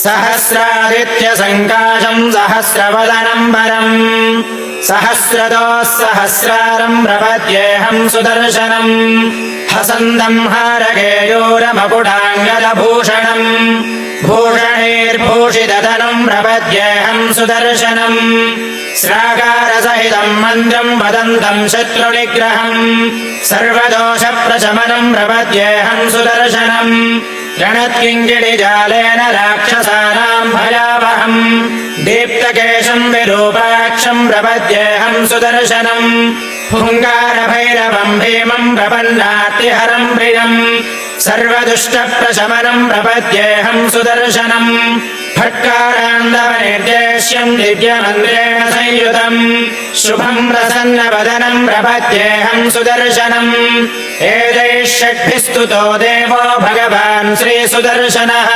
सहस्रादित्यसङ्काशम् सहस्रवदनम् वरम् सहस्रदोः सहस्रारम् प्रपद्येऽहम् सुदर्शनम् हसन्दम् हारकेयूरमकुटाङ्गदभूषणम् भूषणैर्भूषिततनुम् प्रपद्येऽहम् सुदर्शनम् श्राकारसहितम् मन्त्रम् वदन्तम् शत्रुनिग्रहम् सर्वदोषप्रशमनम् प्रपद्येऽहम् सुदर्शनम् रणत्किङ्किणिजालेन राक्षसानाम् भयावहम् दीप्तकेशम् विरूपाक्षम् प्रपद्येऽहम् सुदर्शनम् हुङ्कारभैरवम् भीमम् प्रपन्नार्तिहरम् प्रियम् सर्वदुष्टप्रशमनम् प्रपद्येऽहम् सुदर्शनम् फट्कारान्दवनिर्देश्यम् दिव्यमन्त्रेण संयुतम् शुभम् प्रसन्नवदनम् प्रपद्येऽहम् सुदर्शनम् एतैः षड्भिः स्तुतो देवो भगवान् श्रीसुदर्शनः।